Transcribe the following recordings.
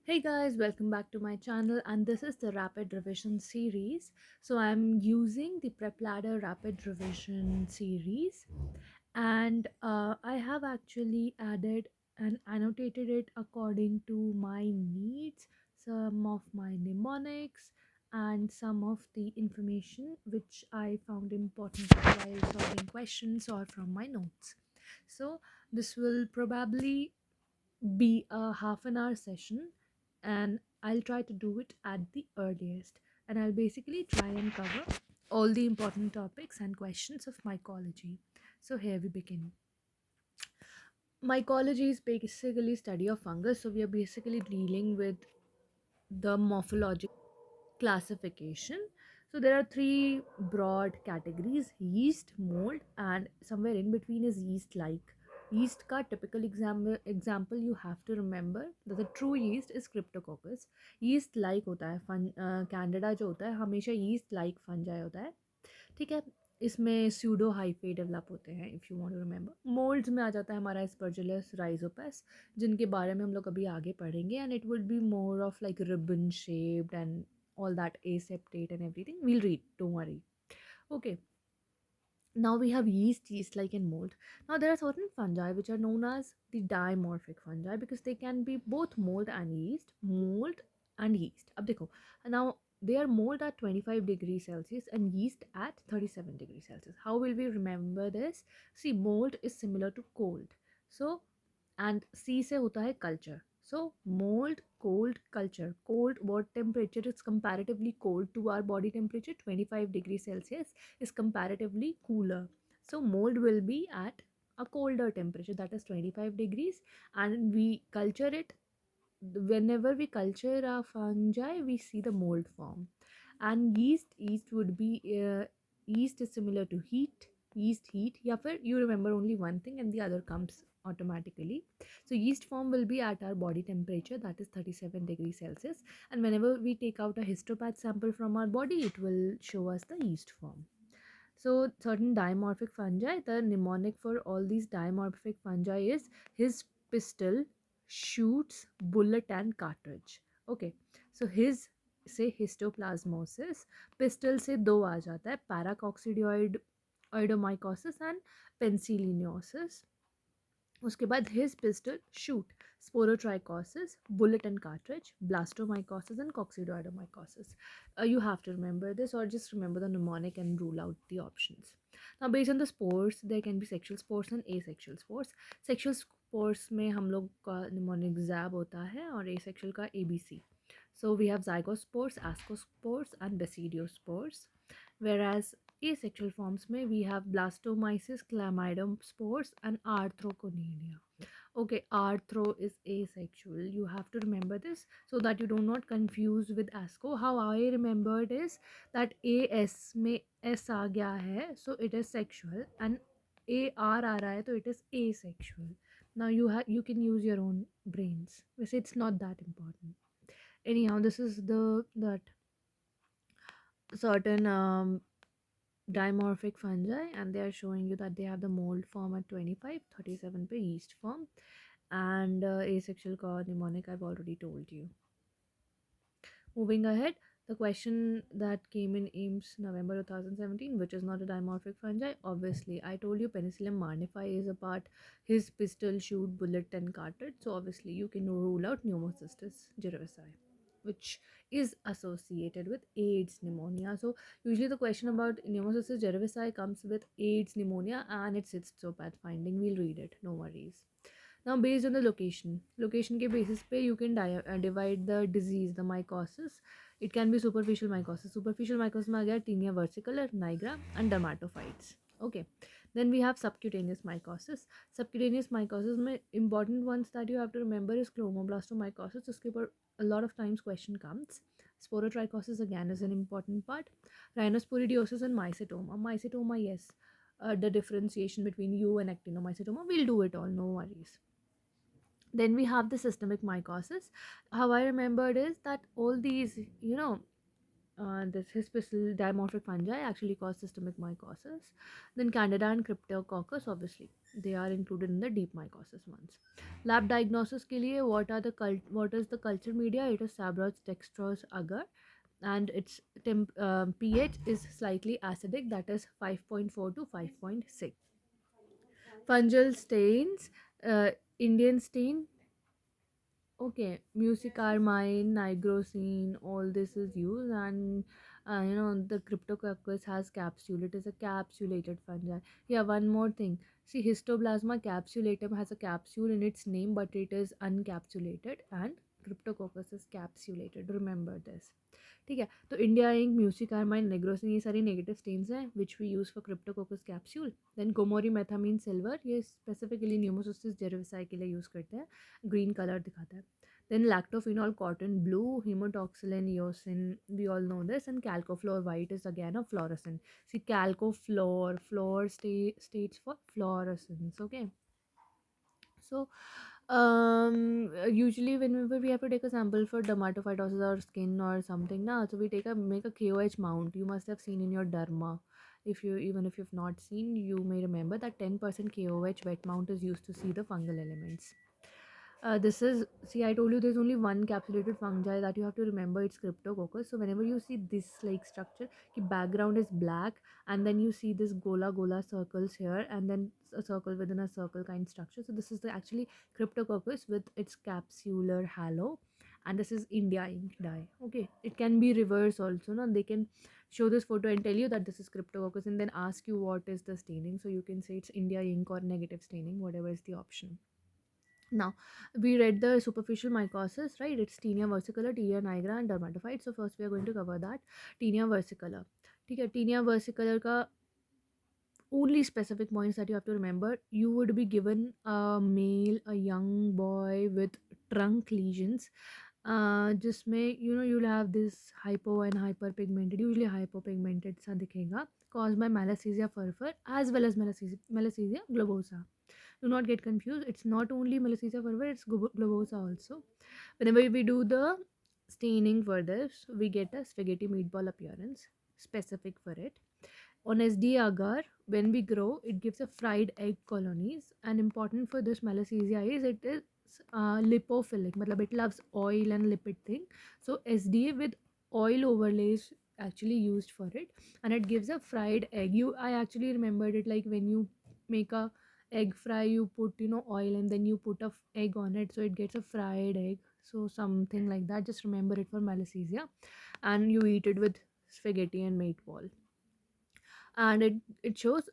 Hey guys, welcome back to my channel, and this is the rapid revision series. So I'm using the prep ladder rapid revision series, and I have actually added and annotated it according to my needs, some of my mnemonics, and some of the information which I found important while solving questions or from my notes. So this will probably be a half an hour session, and I'll try to do it at the earliest, and I'll basically try and cover all the important topics and questions of mycology. So here we begin. Mycology is basically study of fungus, so we are basically dealing with the morphological classification. So there are three broad categories: yeast, mold, and somewhere in between is yeast like. Yeast का typical example you have to remember that the true yeast is cryptococcus. Yeast like होता है candida जो होता है हमेशा yeast like fungi होता है, ठीक है. इसमें स्यूडो हाइफे डेवलप होते हैं, if you want to remember. Moulds में आ जाता है हमारा स्पर्जुलस राइजोपस, जिनके बारे में हम लोग अभी आगे पढ़ेंगे, and it would be more of like ribbon shaped and all that aseptate and everything. We'll read, don't worry. Okay, now we have yeast like and mold. Now there are certain fungi which are known as the dimorphic fungi because they can be both mold and yeast. Mold and yeast, ab dekho, now they are mold at 25 degrees Celsius and yeast at 37 degrees Celsius. How will we remember this? See, mold is similar to cold, so and C से होता है culture. So mold, cold, culture. Cold, what temperature is comparatively cold to our body temperature? 25 degrees Celsius is comparatively cooler. So mold will be at a colder temperature, that is 25 degrees, and we culture it. Whenever we culture a fungi, we see the mold form. And yeast would be yeast is similar to yeast heat. या फिर you remember only one thing and the other comes automatically. So yeast form will be at our body temperature, that is 37 degrees Celsius, and whenever we take out a histopath sample from our body, it will show us the yeast form. So certain dimorphic fungi, the mnemonic for all these dimorphic fungi is his pistil, shoots, bullet, and cartridge. Okay, so his से histoplasmosis, pistil से दो आ जाता है, paracoccidioid oidomycosis and penicillinosis. उसके बाद his pistil shoot, sporotrichosis, bullet and cartridge, blastomycosis and coccidioidomycosis. You have to remember this or just remember the mnemonic and rule out the options. Now based on the spores, there can be sexual spores and asexual spores. Sexual spores में हम लोग का mnemonic zab होता है और asexual का ABC. So we have zygospores, ascospores and basidiospores, whereas asexual forms may we have blastomyces, chlamydium spores, and arthroconelia. Okay, arthro is asexual. You have to remember this so that you do not confuse with asco. How I remembered is that as में s आ गया है, so it is sexual, and ar आ रहा है, तो it is asexual. Now you can use your own brains. It's not that important. Anyhow, this is the that certain dimorphic fungi, and they are showing you that they have the mold form at 25, 37 पे yeast form, and asexual का mnemonic I've already told you. Moving ahead, the question that came in AIMS November 2017, which is not a dimorphic fungi. Obviously, I told you Penicillium marnifi is a part, his pistil, shoot, bullet, and cartridge. So obviously, you can rule out Pneumocystis cerevisiae, which is associated with AIDS pneumonia. So usually the question about Pneumocystis cerevisiae comes with AIDS pneumonia and its histopath finding. We'll read it, no worries. Now based on the location के basis पे you can divide the disease, the mycosis. It can be superficial mycosis. Superficial mycosis में आ गया tinea versicolor, nigra, and dermatophytes. Okay, then we have subcutaneous mycosis. Subcutaneous mycosis में important ones that you have to remember is chromoblastomycosis. उसके ऊपर a lot of times question comes. Sporotrichosis again is an important part. Rhinosporidiosis and mycetoma. Mycetoma, yes. The differentiation between you and actinomycetoma, we'll do it all, no worries. Then we have the systemic mycosis. How I remembered is that all these, this hispidal dimorphic fungi actually cause systemic mycosis. Then candida and cryptococcus, obviously they are included in the deep mycosis ones. Lab diagnosis के लिए what is the culture media? It is Sabro's dextrose agar, and its pH is slightly acidic, that is 5.4 to 5.6. Fungal stains, Indian stain. Okay, musicarmine, nigrosine, all this is used, and the cryptococcus has capsule. It is a capsulated fungi. Yeah, one more thing. See, histoplasma capsulatum has a capsule in its name, but it is uncapsulated, and cryptococcus is capsulated. Remember this. ठीक है, तो India ink, म्यूसिकारमाइन, नेग्रोसिन, ये सारी negative stains हैं which we use for cryptococcus capsule. Then Gomori methenamine silver, ये specifically न्यूमोसिस jirovecii के लिए यूज़ करते हैं, ग्रीन कलर दिखाता है. Then lactophenol cotton blue, hemotoxylin eosin, we all know this, and calcofluor white is again a fluorescent. See, calcofluor, fluor states for fluorescence. Okay. So, usually whenever we have to take a sample for dermatophytosis or skin or something, na, so we make a KOH mount. You must have seen in your derma. If you even if you've not seen, you may remember that 10% KOH wet mount is used to see the fungal elements. This is, see, I told you there's only one capsulated fungi that you have to remember. It's cryptococcus. So whenever you see this like structure, the background is black, and then you see this gola circles here, and then a circle within a circle kind structure. So this is the actually cryptococcus with its capsular halo, and this is India ink dye. Okay, it can be reverse also. No, they can show this photo and tell you that this is cryptococcus, and then ask you what is the staining. So you can say it's India ink or negative staining, whatever is the option. Now, we read the superficial mycosis, right? It's tinea versicolor, tinea nigra, and dermatophyte. So first we are going to cover that. Tinea versicolor. ठीक है, tinea versicolor का only specific points that you have to remember. You would be given a male, a young boy with trunk lesions. जिसमें you'll have this hypo and hyperpigmented, usually hypopigmented सा दिखेगा, caused by Malassezia furfur as well as Malassezia globosa. Do not get confused. It's not only Malassezia furfur, it's globosa also. Whenever we do the staining for this, we get a spaghetti meatball appearance specific for it. On SD agar, when we grow, it gives a fried egg colonies. And important for this Malassezia is it is lipophilic. Matlab it loves oil and lipid thing. So SDA with oil overlays actually used for it, and it gives a fried egg. I actually remembered it like when you make a egg fry, you put oil and then you put a egg on it, so it gets a fried egg. So something like that. Just remember it for Malassezia, and you eat it with spaghetti and meatball, and it shows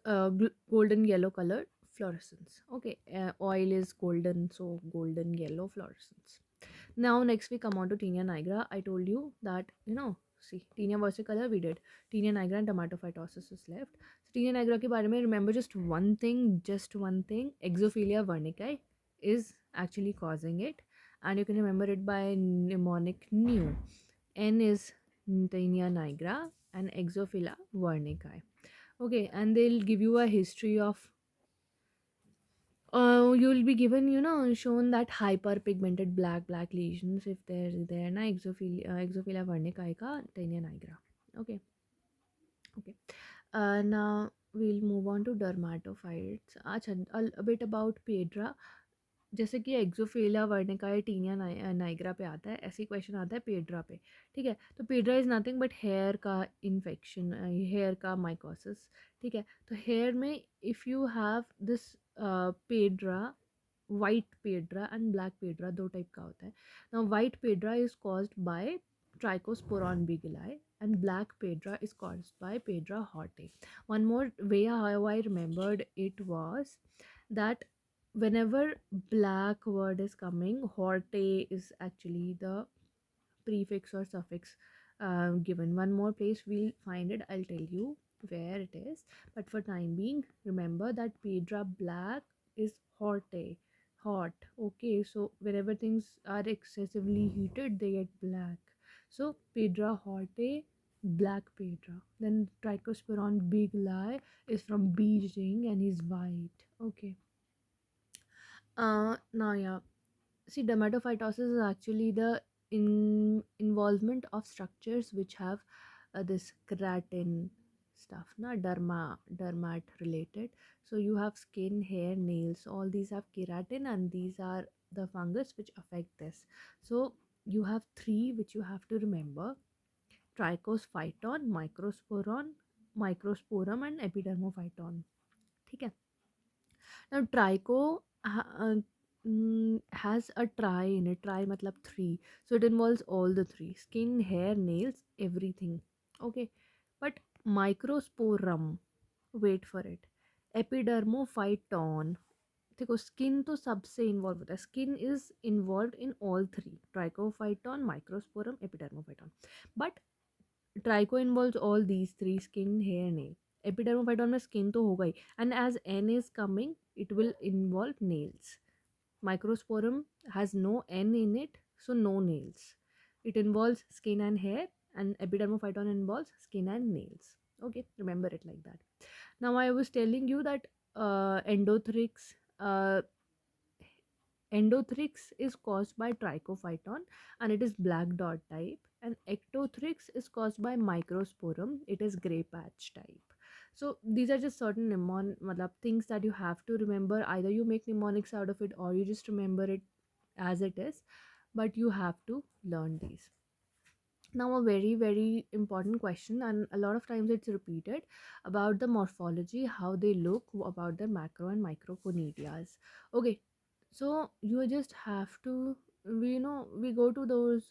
golden yellow colored fluorescence. Okay, oil is golden, so golden yellow fluorescence. Now next we come on to tinea nigra. I told you that see, tinea versicolor we did, tinea nigra and dermatophytosis is left. So tinea nigra ke bare mein remember just one thing, exophilia wernickeii is actually causing it, and you can remember it by mnemonic nu. N is tinea nigra and exophilia wernickeii. Okay, and they'll give you a history of. You'll be given, shown that hyperpigmented black lesions if they're there, na exophilia wernickeii ka tinea nigra. Okay, okay. Now we'll move on to dermatophytes. अच्छा, a bit about pedra. जैसे कि एक्सोफिलिया वर्निकाई taenia Niagara पे आता है, ऐसी question आता है पेड्रा पे. ठीक है, तो piedra is nothing but hair का इन्फेक्शन, हेयर का माइकोसिस. ठीक है, तो हेयर में if you have this piedra, white piedra and black piedra, दो टाइप का होता है. Now white piedra is caused by Trichosporon beigelii and black pedra is caused by pedra horte. One more way how I remembered it was that whenever black word is coming, horte is actually the prefix or suffix given. One more place we'll find it, I'll tell you where it is, but for time being remember that pedra black is horte, hot. Okay, so whenever things are excessively heated they get black. So pedra horte, black pedra. Then trichosporon big lie is from Beijing and is white. Okay. Now yeah, see, dermatophytosis is actually the involvement of structures which have this keratin, stuff, na dermat related. So you have skin, hair, nails, all these have keratin, and these are the fungus which affect this. So you have three which you have to remember: trichosphyton, microsporum and epidermophyton. ठीक है. Now tricho has a tri in it. Tri matlab three, so it involves all the three: skin, hair, nails, everything. Okay, but microsporum, wait for it, epidermophyton. देखो skin तो सबसे involve होता है, skin is involve in all three: Trichophyton, Microsporum, Epidermophyton. But tricho involves all these three: skin, hair, nail. Epidermophyton में skin तो होगा ही, and as an is coming it will involve nails. Microsporum has no N in it, so no nails. It involves skin and hair, and epidermophyton involves skin and nails. Okay, remember it like that. Now I was telling you that endothrix, uh, endothrix is caused by trichophyton and it is black dot type, and ectothrix is caused by microsporum, it is gray patch type. So these are just certain matlab, things that you have to remember. Either you make mnemonics out of it or you just remember it as it is, but you have to learn these. Now, a very, very important question, and a lot of times it's repeated, about the morphology, how they look, about their macro and microconidias. Okay, so you just have to, we go to those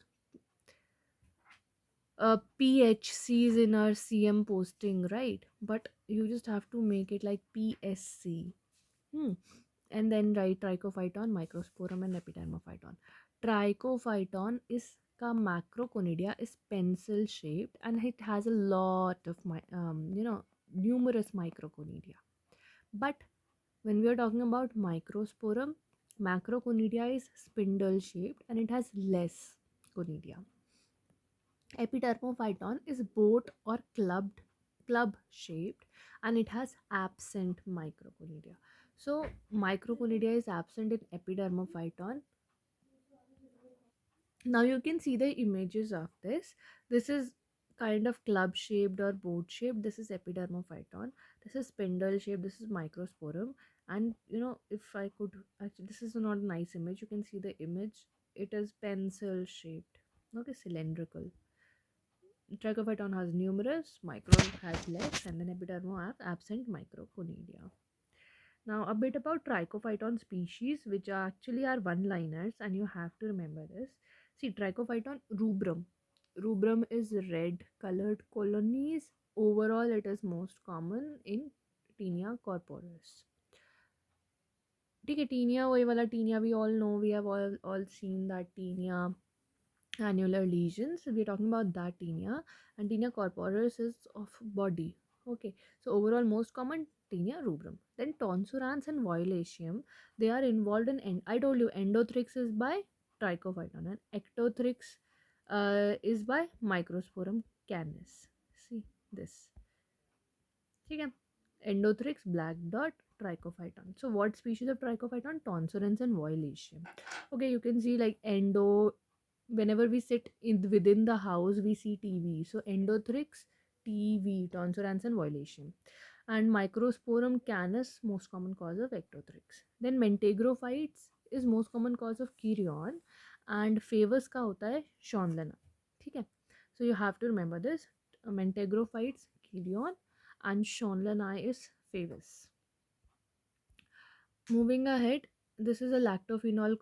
PHCs in our CM posting, right? But you just have to make it like PSC. Hmm. And then write trichophyton, microsporum, and epidermophyton. Trichophyton is ka macroconidia is pencil shaped and it has a lot of numerous microconidia. But when we are talking about microsporum, macroconidia is spindle shaped and it has less conidia. Epidermophyton is boat or club shaped and it has absent microconidia. So microconidia is absent in epidermophyton. Now you can see the images of this. This is kind of club shaped or boat shaped. This is epidermophyton. This is spindle shaped. This is microsporum. And if I could actually, this is not a nice image. You can see the image. It is pencil shaped. Okay, cylindrical. Trichophyton has numerous, micro has less, and then epidermo have absent microconidia. Now, a bit about trichophyton species, which are actually are one-liners, and you have to remember this. See, trichophyton rubrum. Rubrum is red-colored colonies. Overall, it is most common in Tinea corporis. Okay, Tinea, वही वाला Tinea we all know. We have all seen that Tinea annular lesions. We're talking about that tinea, and tinea corporis is of body. Okay, so overall most common tinea rubrum. Then tonsurans and violatium, they are involved in I told you endothrix is by trichophyton and ectothrix is by microsporum canis. See this. Okay, endothrix, black dot, trichophyton. So what species of trichophyton? Tonsurans and violatium. Okay, you can see like endo, whenever we sit within the house we see TV, so endothrix, TV, tonsurans and violation. And microsporum canis, most common cause of ectothrix. Then mentagrophytes is most common cause of Kirion, and favus का होता है Schondlana. ठीक है, so you have to remember this. Mentagrophytes Kirion and Schondlana is favus. Moving ahead, this is a lactophenol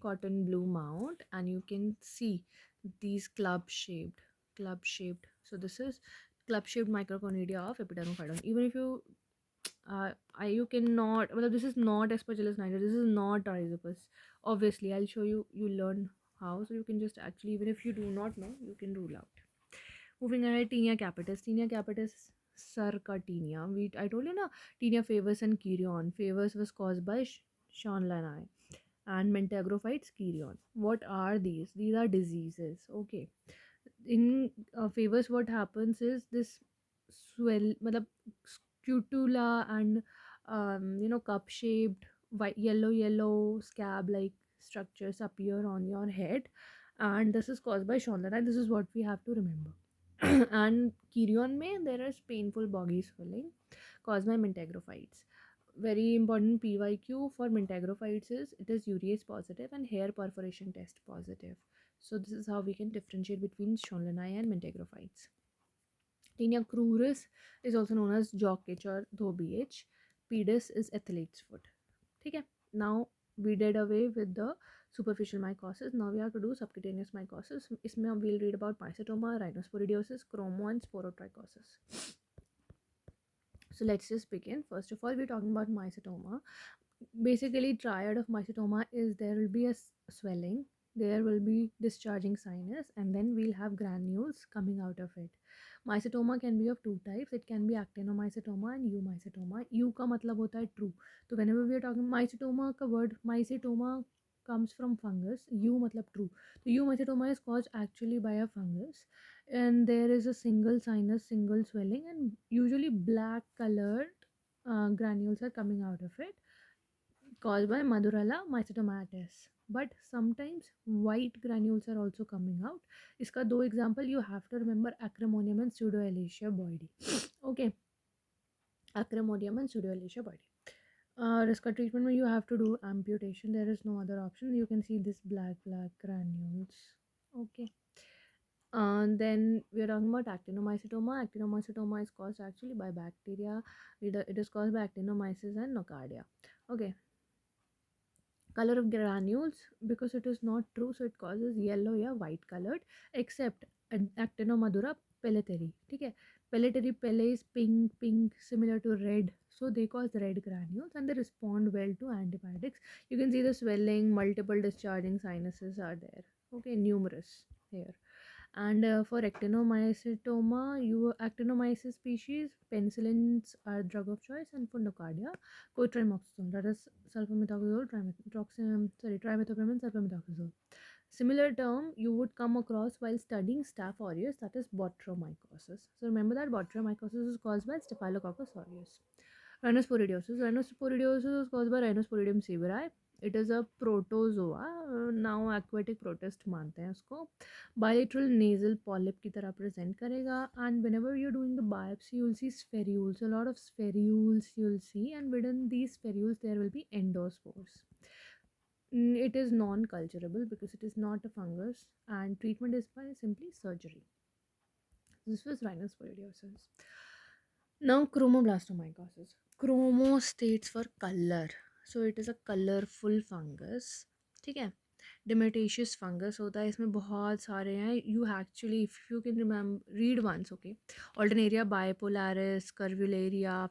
cotton blue mount, and you can see these club shaped. So this is club shaped microconidia of epidermophyton. Even if you you cannot, well, this is not aspergillus niger, this is not rhizopus. Obviously I'll show you, you learn how, so you can just actually, even if you do not know, you can rule out. Moving ahead, Tinea capitis. Tinea capitis, Sarcatinia. I told you na, Tinea favus and Kirion. Favus was caused by Schondlani and Mentagrophytes Kirion. What are these? These are diseases. Okay. In favus, what happens is this matlab, scutula and cup shaped white yellow scab like structures appear on your head, and this is caused by Schondlani. This is what we have to remember. And Kirion में there is painful boggy swelling caused by mentagrophytes. Very important PYQ for mentagrophytes is it is urease positive and hair perforation test positive. So this is how we can differentiate between Schonleni and mentagrophytes. Tinea cruris is also known as jock itch or dhobi itch. Pedis is athlete's foot. Okay. Now we did away with the superficial mycosis. Now we have to do subcutaneous mycosis. इसमें we'll read about mycetoma, rhinosporidiosis, chromo and sporotrichosis. So let's just begin. First of all, we're talking about mycetoma. Basically, triad of mycetoma is there will be a swelling, there will be discharging sinus, and then we'll have granules coming out of it. Mycetoma can be of two types. It can be actinomycetoma and eumycetoma. U का मतलब होता है true. So whenever we are talking mycetoma का word mycetoma comes from fungus. U मतलब true. So eumycetoma is caused actually by a fungus, and there is a single sinus, single swelling, and usually black colored granules are coming out of it, caused by Madurella mycetomatis. But sometimes white granules are also coming out. इसका दो example you have to remember, acremonium and pseudoalacia boydii. Okay, acremonium and pseudoalacia boydii. Risca treatment where you have to do amputation. There is no other option. You can see this black granules. Okay. Then we are talking about actinomycetoma. Actinomycetoma is caused actually by bacteria. It is caused by actinomyces and nocardia. Okay. Color of granules, because it is not true, so it causes yellow or white colored, except actinomadura pelleteri. Okay. Pelleteri pelle is pink, similar to red. So they cause red granules and they respond well to antibiotics. You can see the swelling, multiple discharging sinuses are there. Okay, numerous here. And for actinomycetoma, actinomyces species, penicillins are drug of choice, and for nocardia, cotrimoxazole, that is sulfamethoxazole, trimethoprim, sulfamethoxazole. Similar term you would come across while studying Staph aureus, that is botryomycosis. So remember that botryomycosis is caused by Staphylococcus aureus. Rhinosporidiosis. Rhinosporidiosis is caused by Rhinosporidium severi. It is a protozoa. Now aquatic protist मानते हैं उसको. Bilateral nasal polyp की तरह present करेगा, and whenever you're doing the biopsy you'll see spherules, a lot of spherules you'll see, and within these spherules there will be endospores. It is non-culturable because it is not a fungus, and treatment is by simply surgery. This was rhinosporidiosis. Now chromoblastomycosis. Chromo states for color. So it is a colorful fungus. ठीक है. Diatomaceous fungus होता है, इसमें बहुत सारे हैं. You actually, if you can remember, read once, okay. Alternaria bipolaris, curvularia,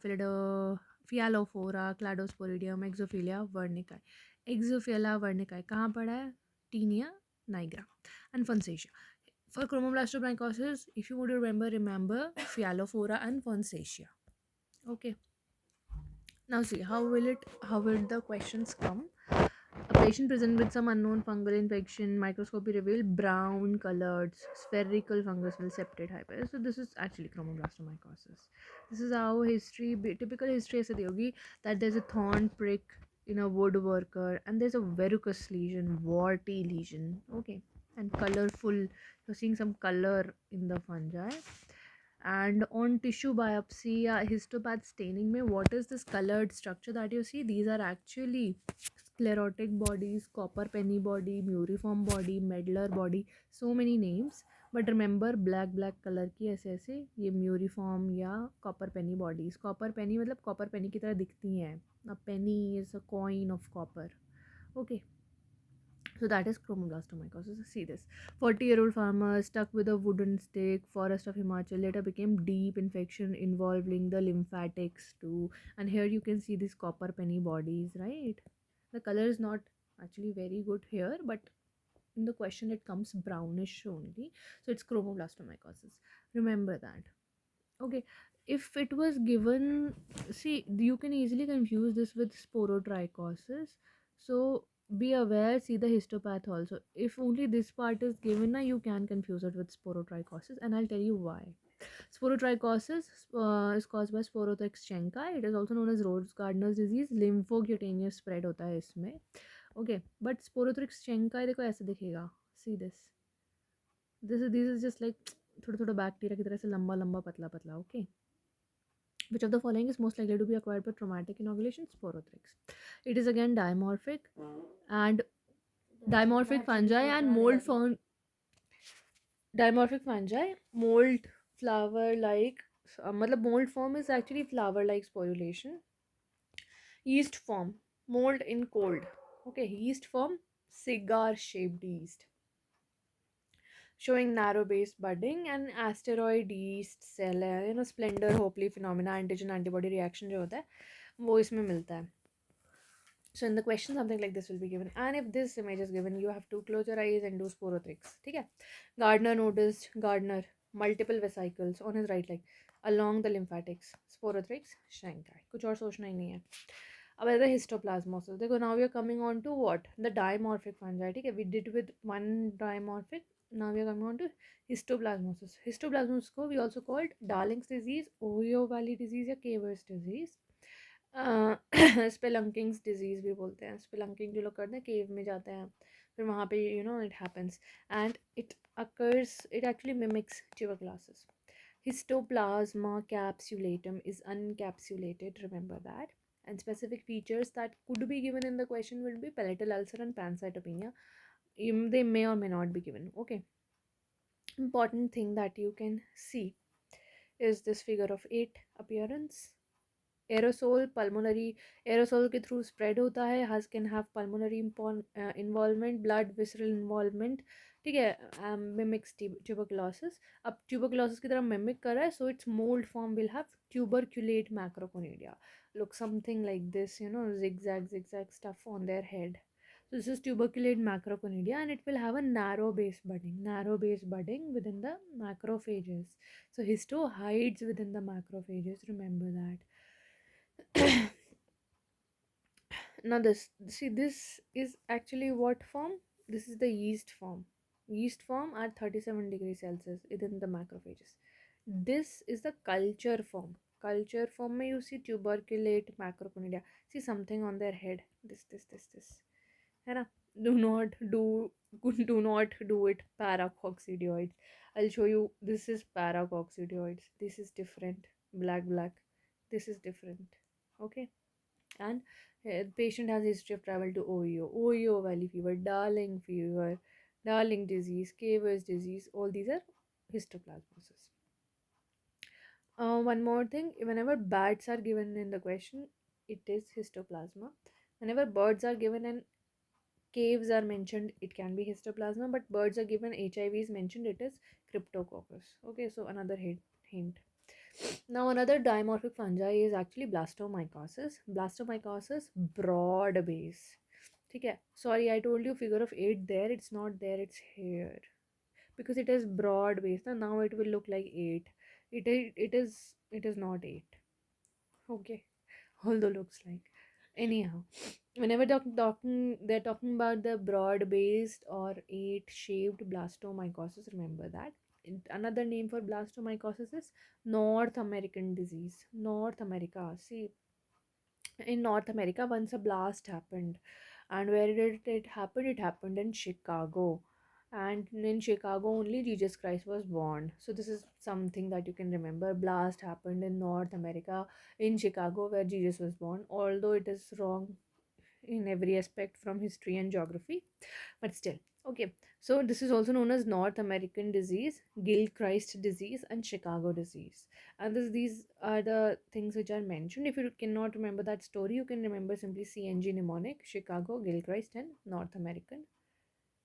Phyllophora, Cladosporidium, Exophilia vernicae. Exophilia vernicae कहाँ पड़ा है? Tinea nigra and Fonseca. For chromoblastomycosis, if you want to remember Phyllophora and Fonseca. Okay. Now see, how will the questions come? A patient presented with some unknown fungal infection, microscopy revealed brown colored spherical fungus will septate hyper. So this is actually chromoblastomycosis. This is how typical history ऐसे दी होगी that there's a thorn prick in a woodworker and there's a verrucous lesion, warty lesion. Okay, and colorful. You're seeing some color in the fungi. And on tissue biopsy histopath staining mein, what is this colored structure that you see? These are actually sclerotic bodies, copper penny body, muriform body, medlar body, so many names. But remember black color की ऐसे ऐसे ये muriform या copper penny bodies. Copper penny मतलब copper penny की तरह दिखती हैं. A penny is a coin of copper. Okay. So that is chromoblastomycosis. See this. 40-year-old farmer stuck with a wooden stick, forest of Himachal, later became deep infection involving the lymphatics too. And here you can see these copper penny bodies, right? The color is not actually very good here, but in the question it comes brownish only. So it's chromoblastomycosis. Remember that. Okay. If it was given, see, you can easily confuse this with sporotrichosis. So be aware, see the histopath also. If only this part is given, now you can confuse it with sporotrichosis, and I'll tell you why. Sporotrichosis is caused by Sporothrix schenki. It is also known as Rose Gardner's disease. Lymphocutaneous spread होता है इसमें. Okay, but Sporothrix schenki देखो ऐसे दिखेगा. See this. This is just like थोड़ा थोड़ा bacteria की तरह से लंबा लंबा पतला पतला. Okay. Which of the following is most likely to be acquired by traumatic inoculation? Sporothrix. It is again dimorphic, and dimorphic fungi and mold found dimorphic fungi mold flower like मतलब mold form is actually flower like sporulation. Yeast form mold in cold. Okay, yeast form cigar shaped yeast showing narrow based budding and asteroid yeast cell है, splendor hopefully phenomena antigen antibody reaction जो होता है वो इसमें मिलता है. So in the question something like this will be given, and if this image is given you have to close your eyes and do sporothrix. ठीक है. Gardner noticed multiple vesicles on his right leg along the lymphatics. Sporothrix shrank eye. कुछ और सोचना ही नहीं है. अब the histoplasmosis. देखो, now we are coming on to what? The dimorphic fungi. ठीक है. We did with one dimorphic. Now we are coming on to histoplasmosis. Histoplasmosis को we also called Darling's disease, Ohio Valley disease या Caver's disease. स्पेलंकिंग्स disease भी बोलते हैं. Spelunking जो लोग करते हैं केव में जाते हैं फिर वहाँ पे it happens and it occurs it actually mimics tuberculosis. Histoplasma capsulatum is uncapsulated, remember that. And specific features that could be given in the question will be palatal ulcer and pancytopenia. They may or may not be given. Okay. Important thing that you can see is this figure of 8 appearance. Aerosol pulmonary aerosol के through spread होता है. हज can have pulmonary involvement, blood visceral involvement. ठीक है. Mimics tuberculosis. अब tuberculosis की तरह mimic कर रहा है, so its mould form will have tuberculate macroconidia. Look something like this, zigzag stuff on their head. So this is tuberculate macroconidia and it will have a narrow base budding within the macrophages. So histo hides within the macrophages, remember that. Now this is actually what form? This is the yeast form. Yeast form at 37 degrees Celsius within the macrophages. This is the culture form. Culture form में you see tuberculate macroconidia. See something on their head. This है ना. do not do do not do it paracoccidioids. I'll show you. This is paracoccidioids. This is different. Black. This is different. Okay. And the patient has history of travel to Ohio Valley fever, Darling disease, Caver's disease. All these are histoplasmosis. One more thing, whenever bats are given in the question, it is histoplasma. Whenever birds are given and caves are mentioned, it can be histoplasma, but birds are given HIV is mentioned, it is cryptococcus. Okay, so another hint. Now another dimorphic fungi is actually blastomycosis. Blastomycosis, broad base. ठीक है. Sorry, I told you figure of 8 there. It's not there. It's here. Because it is broad base. Now it will look like 8. It is not 8. Okay. Although looks like. Anyhow, whenever they're talking about the broad based or 8 shaped blastomycosis, remember that. Another name for blastomycosis is North American disease. North America. See, in North America, once a blast happened. And where did it happen? It happened in Chicago. And in Chicago, only Jesus Christ was born. So, this is something that you can remember. Blast happened in North America, in Chicago, where Jesus was born. Although it is wrong in every aspect from history and geography, but still. Okay, so this is also known as North American disease, Gilchrist disease, and Chicago disease. And these are the things which are mentioned. If you cannot remember that story, you can remember simply CNG mnemonic, Chicago, Gilchrist, and North American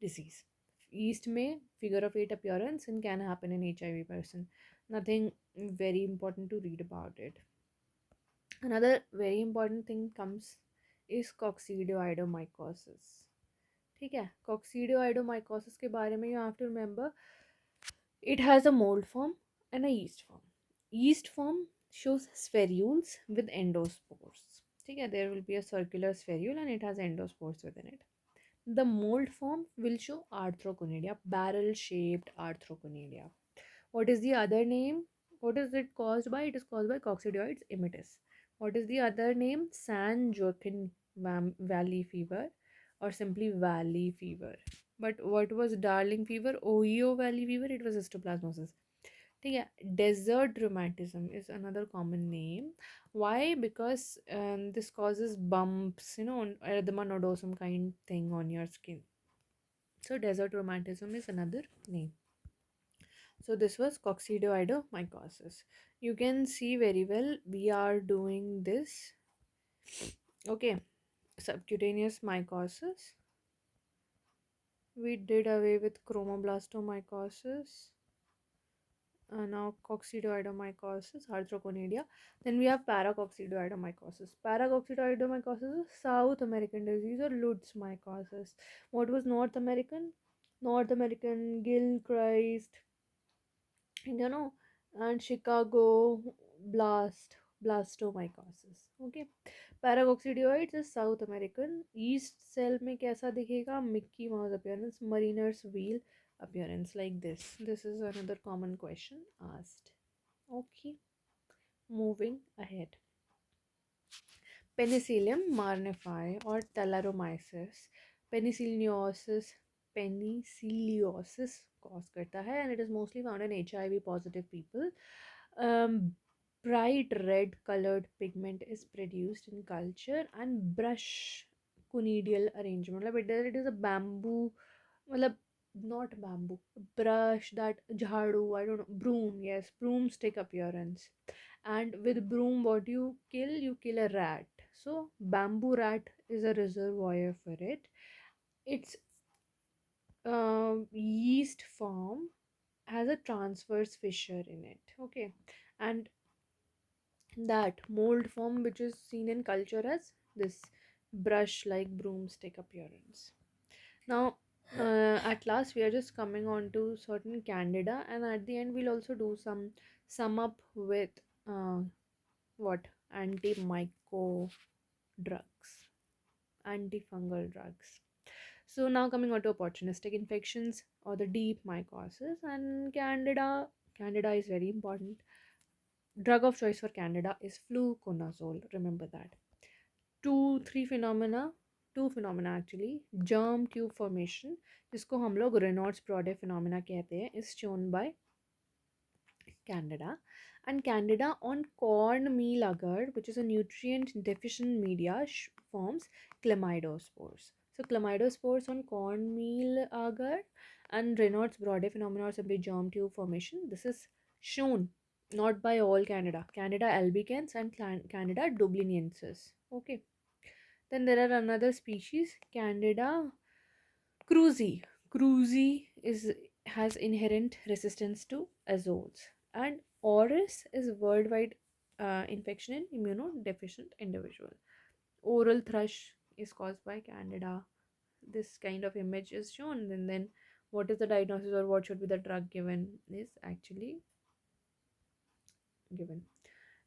disease. East May, figure of 8 appearance, and can happen in HIV person. Nothing very important to read about it. Another very important thing comes is coccidioidomycosis. ठीक है. Coccidioidomycosis के बारे में you have to remember it has a mold form and a yeast form. Yeast form shows spherules with endospores. ठीक है. There will be a circular spherule and it has endospores within it. The mold form will show arthroconidia, barrel shaped arthroconidia. What is the other name? What is it caused by? It is caused by coccidioids immitis. What is the other name? San Joaquin Valley fever or simply valley fever. But what was Darling fever? Ohio Valley fever, it was histoplasmosis. ठीक है. Desert rheumatism is another common name. Why? Because this causes bumps, erythema nodosum kind thing on your skin. So desert rheumatism is another name. So this was coccidioidomycosis. You can see very well we are doing this. Okay, subcutaneous mycosis. We did away with chromoblastomycosis. Now coccidioidomycosis, arthrochonidia. Then we have paracoccidioidomycosis. Paracoccidioidomycosis is South American disease or Lutz mycosis. What was North American? North American Gilchrist, you know, and Chicago blastomycosis. Okay. Paracoccidioids is South American. Yeast cell में कैसा दिखेगा? Mickey Mouse appearance, mariner's wheel appearance like this. This is another common question asked. Okay, moving ahead. Penicillium marnifi or Thalaromyces. Penicilliosis penicilliosis cause करता है and it is mostly found in HIV positive people. Um, Bright red colored pigment is produced in culture and brush conidial arrangement. मतलब it is a bamboo, मतलब not bamboo, brush, that jhadu, I don't know, broom, yes, broomstick appearance. And with broom, what you kill a rat. So bamboo rat is a reservoir for it. Its yeast form has a transverse fissure in it. Okay, and that mold form which is seen in culture as this brush like broomstick appearance. Now, at last, we are just coming on to certain candida, and at the end, we'll also do some sum up with uh, what antimyco drugs, antifungal drugs. So now coming on to opportunistic infections or the deep mycosis and candida. Candida is very important. Drug of choice for candida is fluconazole. Remember that. Two three phenomena two phenomena actually germ tube formation जिसको हम लोग Reynolds Braude phenomena कहते हैं is shown by candida. And candida on corn meal agar, which is a nutrient deficient media, forms chlamydospores. So chlamydospores on corn meal agar and Raynaud's brode phenomena or simply germ tube formation. This is shown not by all candida. Candida albicans and candida dubliniensis. Okay. Then there are another species, Candida krusei. Krusei is has inherent resistance to azoles, and oris is worldwide infection in immunodeficient individual. Oral thrush is caused by Candida. This kind of image is shown, and then what is the diagnosis or what should be the drug given is actually given.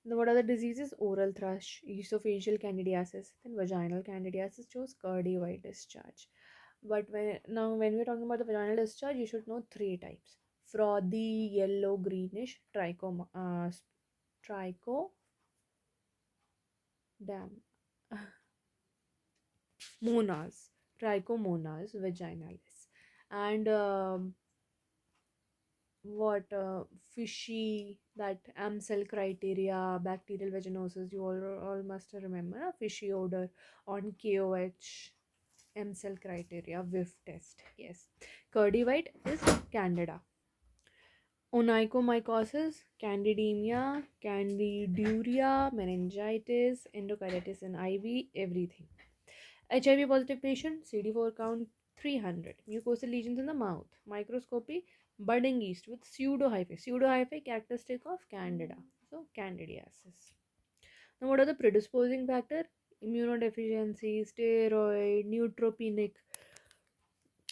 Now, what are the diseases? Oral thrush, esophageal candidiasis, then vaginal candidiasis shows curdy white discharge. But when we're talking about the vaginal discharge, you should know three types: frothy, yellow, greenish, tricho, damn, monas, trichomonas vaginalis, and what fishy, that Amsel criteria, bacterial vaginosis. You all must remember fishy odor on KOH. Amsel criteria, whiff test. Yes, curdy white is Candida. Onychomycosis, candidemia, candiduria, meningitis, endocarditis in IV, everything. HIV positive patient, CD4 count 300, mucosal lesions in the mouth, microscopy, budding yeast with pseudohyphae. Pseudohyphae characteristic of Candida. So, candidiasis. Now, what are the predisposing factor? Immunodeficiency, steroid, neutropenic.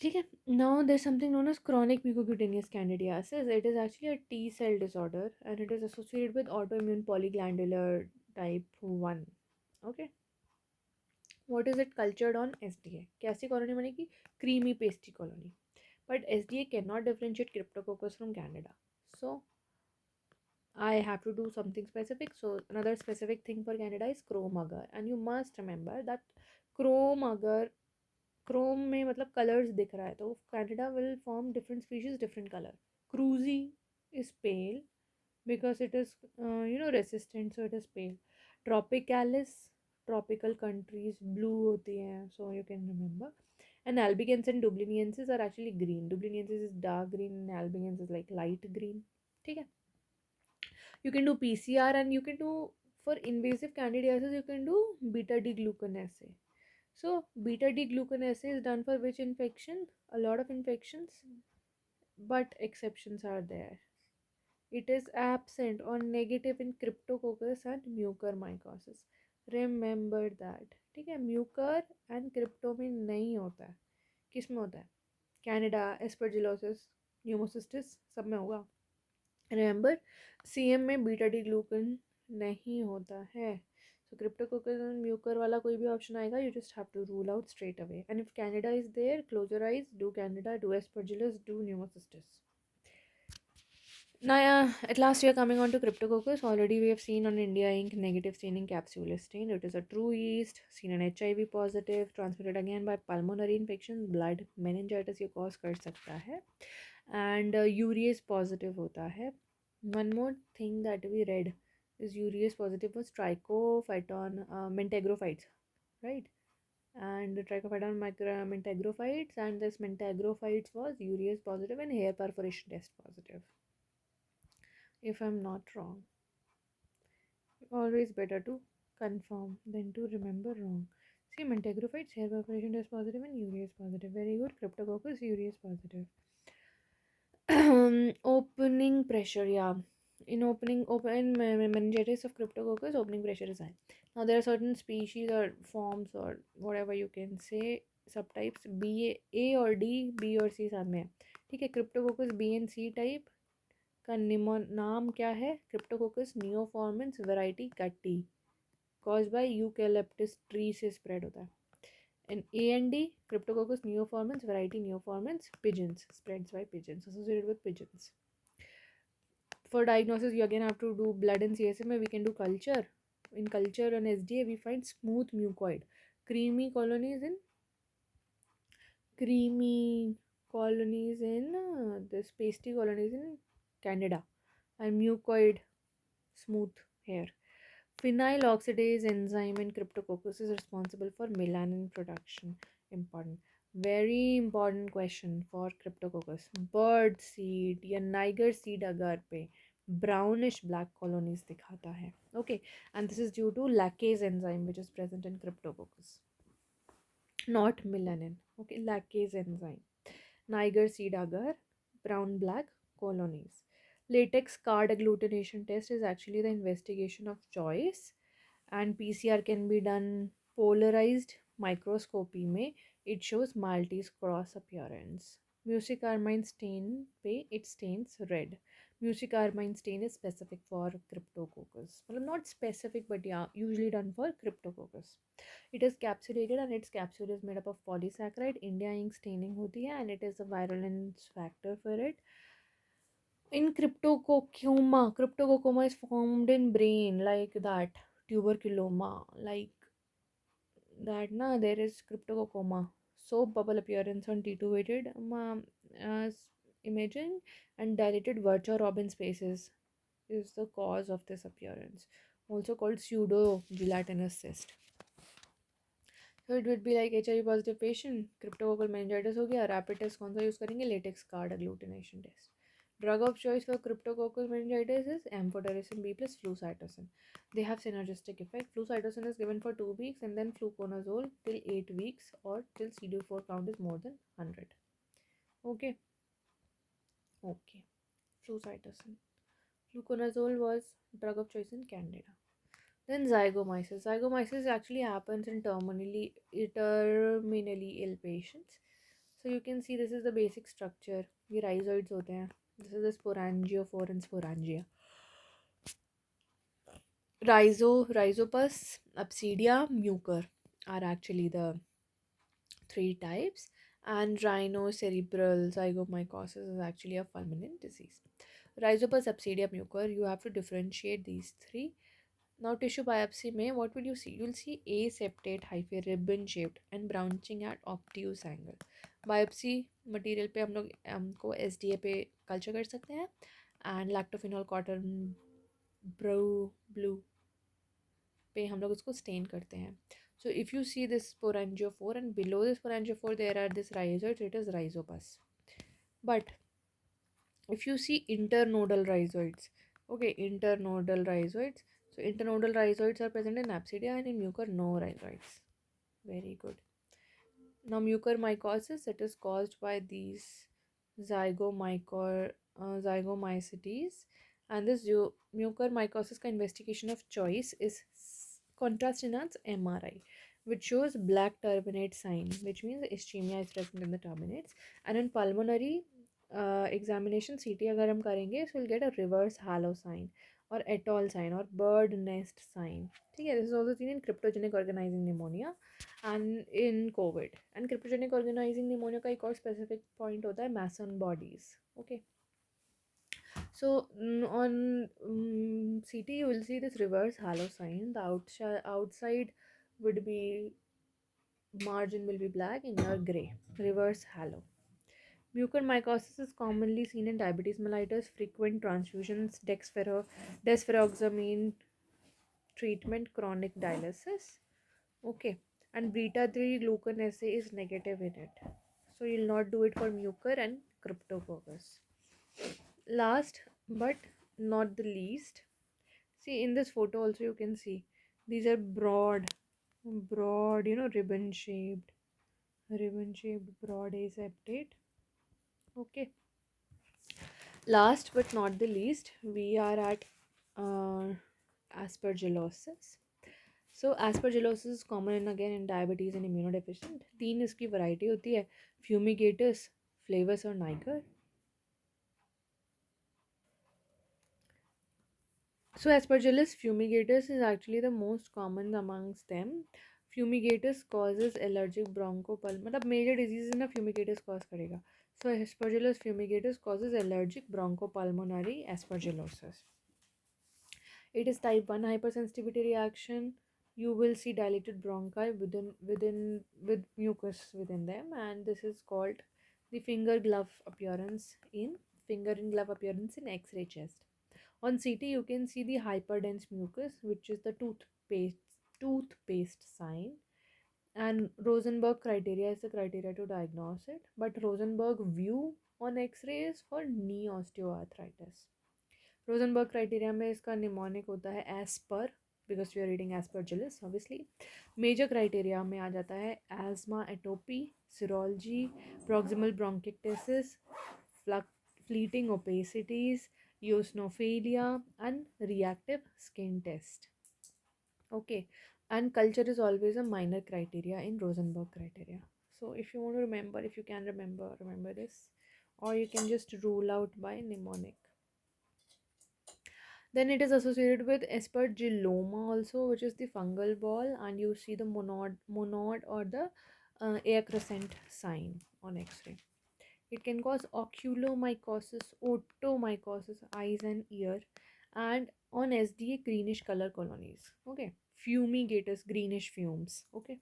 Okay. Now there's something known as chronic mucocutaneous candidiasis. It is actually a T cell disorder and it is associated with autoimmune polyglandular type 1. Okay. What is it cultured on? SDA. कैसी colony बनेगी? Creamy pasty colony. But SDA cannot differentiate Cryptococcus from Candida. So I have to do something specific. So another specific thing for Candida is chrome agar. And you must remember that chrome agar, Chrome में मतलब colours दिख रहा है तो Canada will form different species different colour. Cruzi is pail because it is resistant, so it is pale. Tropicalis, tropical countries, blue होती हैं, so you can remember. And albicans and dubliniensis are actually green. Dubliniensis is dark green and albicans is like light green. ठीक है. You can do PCR, and you can do, for invasive candidiasis you can do beta D glucan assay. So beta D glucan assay is done for which infection? A lot of infections, but exceptions are there. It is absent or negative in cryptococcus and mucormycosis. Remember that. ठीक है. Mucor and crypto में नहीं होता है. किस में होता है? कैनेडा, एस्परजिलोसिस, न्यूमोसिस्टिस सब में होगा. रिमेंबर, सीएम में बीटा डी ग्लूकन नहीं होता है. So cryptococcus and mucor वाला कोई भी ऑप्शन आएगा, you just have to rule out straight away. And if Canada is there, close your eyes, do Canada, do Aspergillus, do Pneumocystis. Now, yeah, at last we are coming on to Cryptococcus. Already we have seen on India Inc. negative staining capsule stain. It is a true yeast, seen in HIV positive, transmitted again by pulmonary infections, blood, meningitis ये cause कर सकता है. And urease positive होता है. One more thing that we read is urease positive was trichophyton mentagrophytes, right? And the trichophyton mentagrophytes, and this mentagrophytes was urease positive and hair perforation test positive, if I'm not wrong. Always better to confirm than to remember wrong. See, mentagrophytes, hair perforation test positive, and urease positive. Very good. Cryptococcus, urease positive. Opening pressure, yeah. In open meningitis of cryptococcus, opening pressure is high. Now there are certain species or forms or whatever you can say, subtypes. A or D, B or C साथ में है. ठीक है. Cryptococcus B and C type का नाम क्या है? Cryptococcus neoformans variety कट्टी, caused by eucalyptus tree से spread होता है. And A and D, Cryptococcus neoformans variety neoformans pigeons, spreads by pigeons, associated with pigeons. For diagnosis, you again have to do blood and CSM. We can do culture. In culture and SDA, we find smooth mucoid, creamy colonies in creamy colonies in this pasty colonies in Candida, and mucoid smooth hair. Phenyl oxidase enzyme in Cryptococcus is responsible for melanin production. Important. Very important question for Cryptococcus. Bird seed या niger seed agar पे brownish black colonies दिखाता है. Okay, and this is due to lacase enzyme which is present in Cryptococcus, not melanin. Okay, lacase enzyme. Niger seed agar, brown black colonies. Latex card agglutination test is actually the investigation of choice, and PCR can be done polarized microscopy में. It shows Maltese cross appearance. Mucicarmine stain पे it stains red. Mucicarmine stain is specific for Cryptococcus. Well, not specific, but yeah, usually done for Cryptococcus. It is capsulated, and its capsule is made up of polysaccharide. India ink staining होती है, and it is a virulence factor for it. In cryptococoma is formed in brain like that. Tuberculoma, like that. Na, there is cryptococoma. Soap bubble appearance on T2 weighted imaging, and dilated Virchow Robin spaces is the cause of this appearance. Also called pseudo gelatinous cyst. So it would be like HIV positive patient, cryptococcal meningitis हो गया. Rapid test कौन सा use करेंगे? Latex card agglutination test. Drug of choice for cryptococcal meningitis is amphotericin B plus flucytosine. They have synergistic effect. Flucytosine is given for 2 weeks, and then fluconazole till 8 weeks, or till CD4 count is more than 100. Okay. Okay. Flucytosine. Fluconazole was drug of choice in Candida. Then zygomyces. Zygomyces actually happens in terminally ill patients. So you can see this is the basic structure. ये rhizoids होते हैं. This is the sporangiophore and sporangia. Rhizopus, Absidia, Mucor are actually the three types. And rhinocerebral zygomycosis is actually a fulminant disease. Rhizopus, Absidia, Mucor, you have to differentiate these three. Now tissue biopsy में what will you see? You'll see aseptate hyphae ribbon shaped and branching at obtuse angle. Biopsy material पे हम लोग हमको SDA पे culture कर सकते हैं, and लैक्टोफिनॉल cotton blue पे हम लोग उसको स्टेन करते हैं. So if you see this sporangiophore and below this sporangiophore there are this rhizoids, it is rhizopus. But if you see internodal rhizoids, okay, internodal rhizoids, so internodal rhizoids are present in Apsidia, and in mucor no rhizoids. Very good. Now mucormycosis, it is caused by these zygomycetes, and this mucormycosis ka investigation of choice is contrast enhanced MRI, which shows black turbinate sign, which means ischemia is present in the turbinates. And in pulmonary examination CT अगर हम करेंगे, so we'll get a reverse halo sign or atoll sign or bird nest sign. ठीक है, this is also seen in cryptogenic organizing pneumonia and in COVID. And cryptogenic organizing pneumonia का एक और specific point होता है Mason bodies. Okay. So on CT you will see this reverse halo sign. The outside would be margin will be black, inner gray. Reverse halo. Mucormycosis is commonly seen in diabetes mellitus, frequent transfusions, desferoxamine treatment, chronic dialysis. Okay, and beta 3 glucan assay is negative in it. So you'll not do it for mucor and cryptococcus. Last but not the least, see in this photo also you can see these are broad, ribbon shaped broad aseptate. Okay. Last but not the least, we are at uh, aspergillosis. So aspergillosis is common in again in diabetes and immunodeficient. तीन इसकी variety होती है, fumigatus, flavus और niger. So aspergillus fumigatus is actually the most common amongst them. Fumigatus causes allergic bronchopul, मतलब major diseases ना fumigatus cause करेगा. So aspergillus fumigatus causes allergic bronchopulmonary aspergillosis. It is type 1 hypersensitivity reaction. You will see dilated bronchi with mucus within them, and this is called the finger in glove appearance in X-ray chest. On CT, you can see the hyperdense mucus, which is the toothpaste sign. And Rosenberg criteria is the criteria to diagnose it. But Rosenberg view on X-ray is for knee osteoarthritis. Rosenberg criteria में इसका mnemonic होता है as पर, because we are reading aspergillus obviously. Major criteria में आ जाता है asthma, atopy, serology, proximal bronchiectasis, fleeting opacities, eosinophilia and reactive skin test. Okay, and culture is always a minor criteria in Rosenberg criteria. So if you want to remember, if you can remember this, or you can just rule out by mnemonic. Then it is associated with aspergilloma also, which is the fungal ball, and you see the monod or the acrescent sign on X-ray. It can cause oculomycosis, otomycosis, eyes and ear, and on SDA greenish color colonies. Okay, fumigatus, greenish fumes. Okay,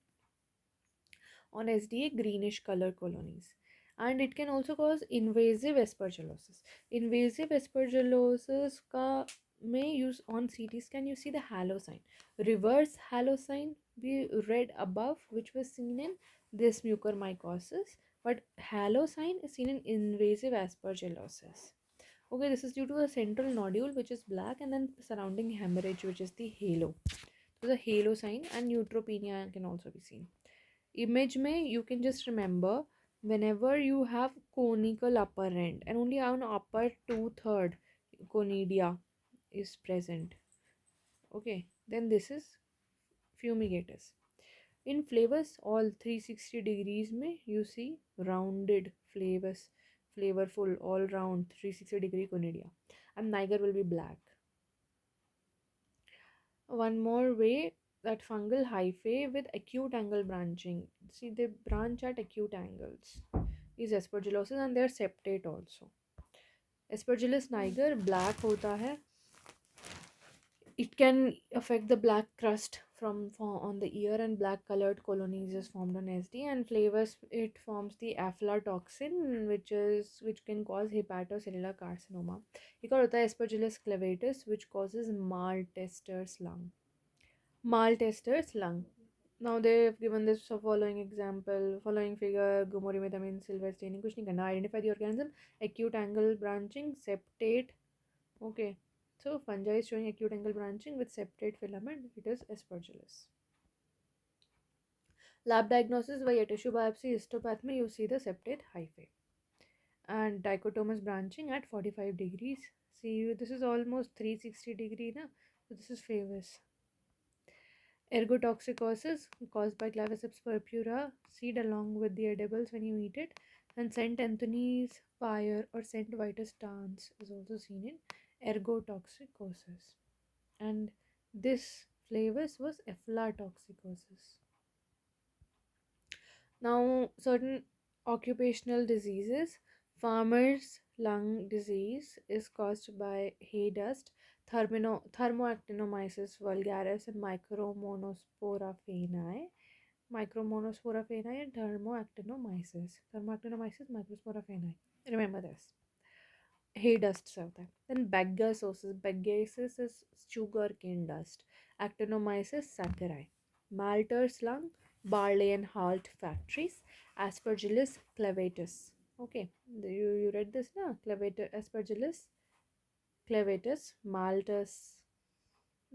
on SDA greenish color colonies. And it can also cause invasive aspergillosis. Invasive aspergillosis ka may use on CT scan you see the halo sign. Reverse halo sign we read above, which was seen in this mucormycosis, but halo sign is seen in invasive aspergillosis. Okay, this is due to a central nodule which is black and then surrounding hemorrhage which is the halo. So the halo sign and neutropenia can also be seen. Image में you can just remember whenever you have conical upper end and only on upper two-third conidia is present, okay, then this is fumigatus. In flavors, all 360 degrees में you see rounded flavors, flavorful all round 360 degree conidia, and niger will be black. One more way, that fungal hyphae with acute angle branching. See, they branch at acute angles. Is aspergillosis and they are septate also. Aspergillus niger black होता है It can affect the black crust on the ear, and black colored colonies is formed on SD, and flavors it forms the aflatoxin, which can cause hepatocellular carcinoma. एक और होता है Aspergillus clavatus, which causes Maltester's lung. Maltester's lung. Now they've given this following example, following figure, Gomori methamine, silver staining, कुछ नहीं करना. Identify the organism, acute angle branching, septate. Okay, so fungi is showing acute angle branching with septate filament. It is Aspergillus. Lab diagnosis via tissue biopsy, histopath में you see the septate hyphae and dichotomous branching at 45 degrees. See, this is almost 360 degree na, so this is favors. Ergotoxicosis caused by Claviceps purpura seed along with the edibles when you eat it, and Saint Anthony's fire or Saint Vitus dance is also seen in ergotoxicosis. And this flavus was aflatoxicosis. Now, certain occupational diseases, farmer's lung disease is caused by hay dust, thermoactinomyces vulgaris, and micromonospora fenae. Micromonospora fenae and thermoactinomyces. Thermoactinomyces, microspora fenae. Remember this. Hay dust से होता है. Then Beggasosis is sugar cane dust. Actinomyces saccharine. Malter's lung, barley and halt factories. Aspergillus clavatus. Okay, you read this na? Clavatus, Aspergillus clavatus,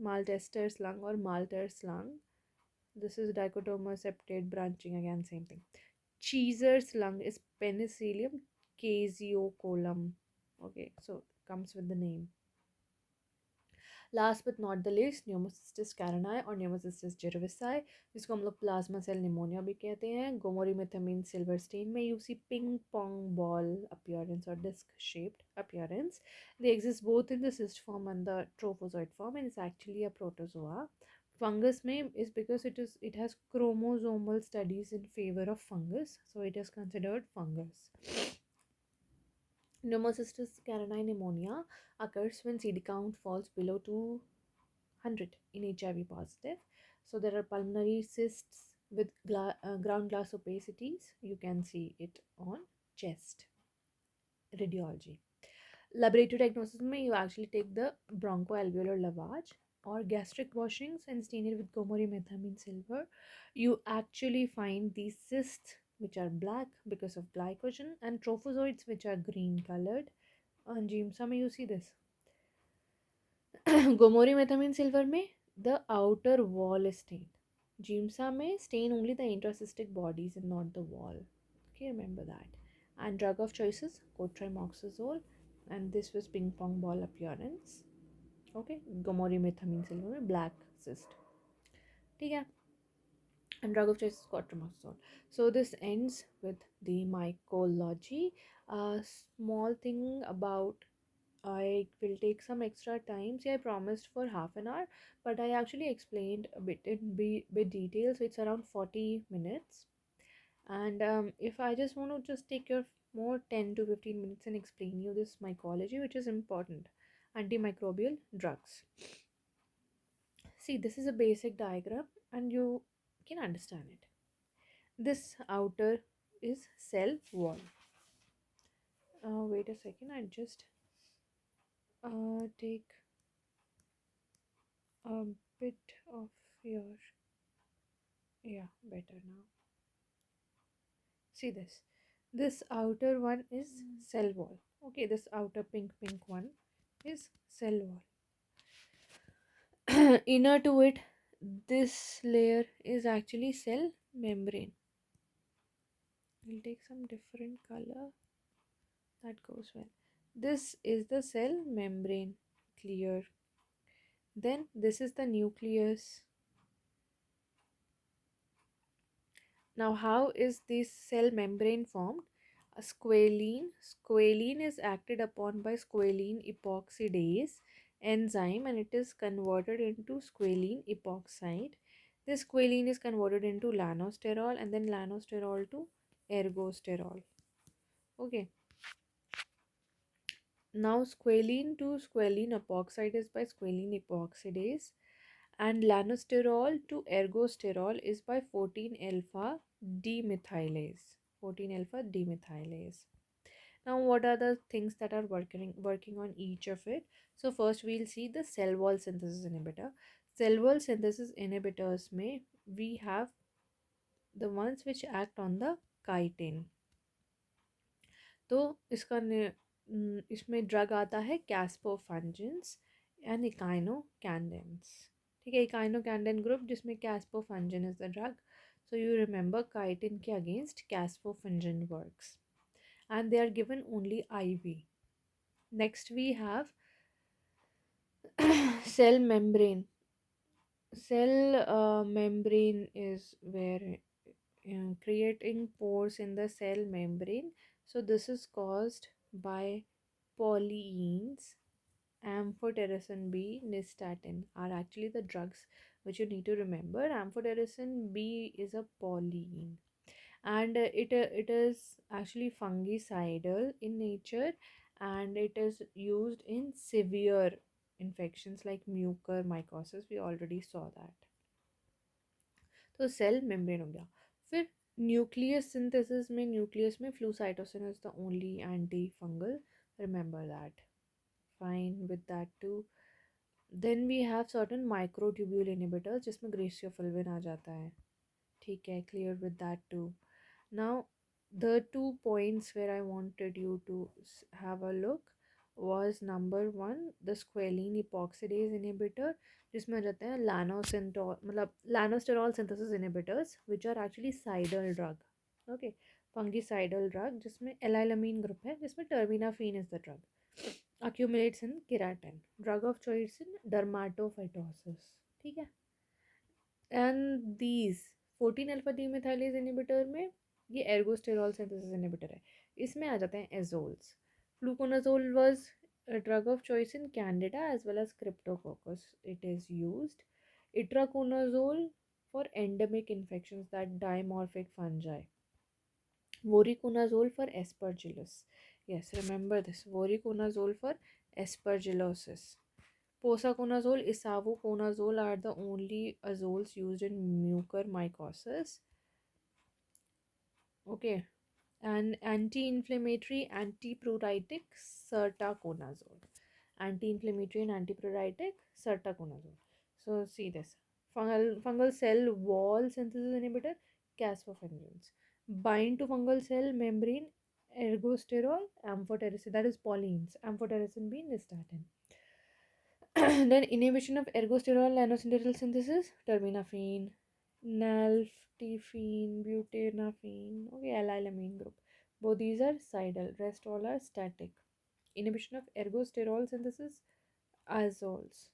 Maltester's lung or Malter's lung. This is dichotomous septate branching, again same thing. Cheeser's lung is Penicillium caseocolum. Okay, so comes with the name. Last but not the least, Pneumocystis carinii और Pneumocystis cerevisiae, जिसको हम लोग plasma cell pneumonia भी कहते हैं. गोमोरीमेथामीन silver stand में you see ping pong ball appearance or disc shaped appearance. They exist both in the cyst form and the trophozoite form, and it's actually a protozoa. Fungus may is because it has chromosomal studies in favor of fungus, so it is considered fungus. Pneumocystis carinii pneumonia occurs when CD count falls below 200 in HIV positive. So there are pulmonary cysts with ground glass opacities. You can see it on chest radiology. Laboratory diagnosis में you actually take the bronchoalveolar lavage or gastric washings and stain it with gomori methamine silver. You actually find these cysts which are black because of glycogen and trophozoites which are green colored. On Jimsa में you see this. Gomori methamine silver में the outer wall is stained. Jimsa may stain only the intracystic bodies and not the wall. Okay, remember that. And drug of choices, cotrimoxazole, and this was ping pong ball appearance. Okay, Gomori methamine silver में black cyst. ठीक है. And drug of choice is cotrimoxazole. So this ends with the mycology. A small thing about I will take some extra time. See, I promised for half an hour, but I actually explained a bit in bit detail, so it's around 40 minutes. And if I just want to just take your more 10 to 15 minutes and explain you this mycology, which is important, antimicrobial drugs. See, this is a basic diagram, and you can understand it. This outer is cell wall. Wait a second, I just take a bit of your, yeah, better now. See this. This outer one is cell wall. Okay, this outer pink one is cell wall. Inner to it, this layer is actually cell membrane. We'll take some different color that goes well. This is the cell membrane, clear. Then this is the nucleus. Now, how is this cell membrane formed? A squalene. Squalene is acted upon by squalene epoxidase enzyme, and it is converted into squalene epoxide. This squalene is converted into lanosterol and then lanosterol to ergosterol. Okay. Now, squalene to squalene epoxide is by squalene epoxidase, and lanosterol to ergosterol is by 14 alpha demethylase. 14 alpha demethylase. Now, what are the things that are working on each of it? So, first we'll see the cell wall synthesis inhibitor. Cell wall synthesis inhibitors may we have the ones which act on the chitin. तो इसमें drug आता है कैस्पोफंजिन्स and इकाइनोकैंडेंस. ठीक है, echinocandin group जिसमें caspofungin is the drug. So you remember chitin के against caspofungin works and they are given only IV. Next we have cell membrane. Cell membrane is where creating pores in the cell membrane. So this is caused by polyenes. Amphotericin B, nystatin are actually the drugs which you need to remember. Amphotericin B is a polyene, and it is actually fungicidal in nature, and it is used in severe infections like mucormycosis. We already saw that. तो cell membrane हो गया. फिर nucleus synthesis में nucleus में flucytosine is the only antifungal. Remember that. Fine with that too. Then we have certain microtubule inhibitors जिसमें griseofulvin आ जाता है. ठीक है, clear with that too. Now, the 2 points where I wanted you to have a look was number one, the squalene epoxidase inhibitor, जिसमें आ जाते हैं लानोसिंटोल, मतलब lanosterol synthesis inhibitors which are actually cidal drug. Okay, fungicidal drug जिसमें allylamine group है, जिसमें terbinafine is the drug. accumulates in keratin. Drug of choice in dermatophytosis. ठीक है. एंड दीज 14 अल्फा डीमेथाइलेज इनहिबिटर में ये एर्गोस्टेरॉल सिंथेसिस इनहिबिटर है. इसमें आ जाते हैं एजोल्स. Fluconazole was a drug of choice in candida as well as cryptococcus. It is used. Itraconazole for endemic infections, that dimorphic fungi. Voriconazole for aspergillus. Yes, remember this. Voriconazole for aspergillosis. Posaconazole, isavuconazole are the only azoles used in mucormycosis. Okay. And anti-inflammatory, antipruritic, sertaconazole. Anti-inflammatory and antipruritic, sertaconazole. So see this. Fungal cell wall synthesis inhibitor, caspofungins. Bind to fungal cell membrane, ergosterol, amphotericin, that is polyenes, amphotericin B, nystatin. Then inhibition of ergosterol lanosyndactyl synthesis, terminafine, nalftephine, butanafine, okay, allylamine group. Both these are sidal, rest all are static. Inhibition of ergosterol synthesis, azoles.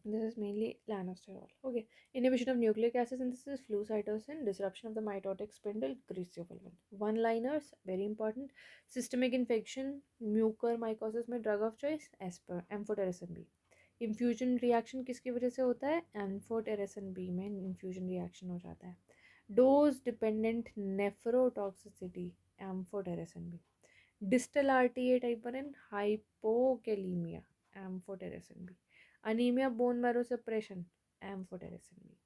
This is mainly lanosterol. Okay. Inhibition of nucleic acid synthesis, flu-cytosine, disruption of the mitotic spindle, griseofilin. One-liners, very important. Systemic infection, mucormycosis में drug of choice, as per amphotericin B. Infusion reaction किसकी वजह से होता है? Amphotericin B में infusion reaction हो जाता है. Dose dependent nephrotoxicity, amphotericin B. Distal RTA type 1 and hypokalemia, amphotericin B. Anemia, bone marrow suppression, amphotericin B.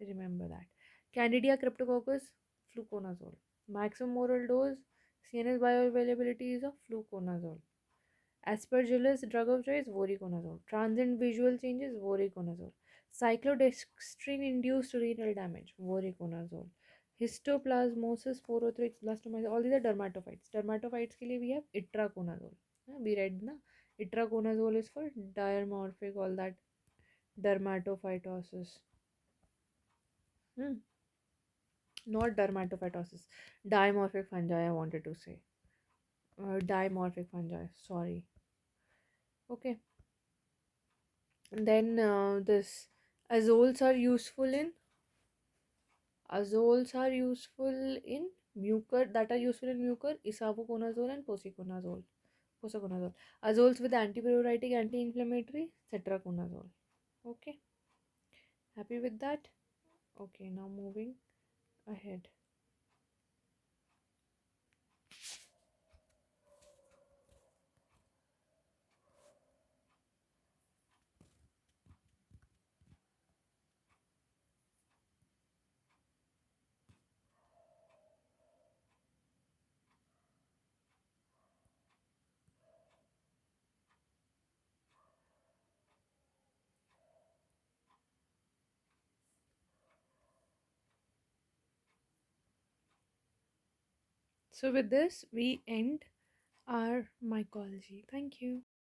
Remember that. Candida, cryptococcus, fluconazole. Maximum oral dose, CNS bioavailability is of fluconazole. Aspergillus, drug of choice, voriconazole. Transient visual changes, voriconazole. Cyclodextrin induced renal damage, voriconazole. Histoplasmosis, 403 blastomyces, all these are dermatophytes. Dermatophytes के लिए we have itraconazole. We read na, itraconazole is for dimorphic, all that dermatophytosis. Not dermatophytosis. Dimorphic fungi, I wanted to say. Dimorphic fungi, sorry. Okay. Then this azoles are useful in mucor, that are useful in mucor, isavuconazole and posaconazole. Azoles with antipruritic, anti-inflammatory, cetraconazole. Okay, happy with that? Okay, now moving ahead. So, with this, we end our mycology. Thank you.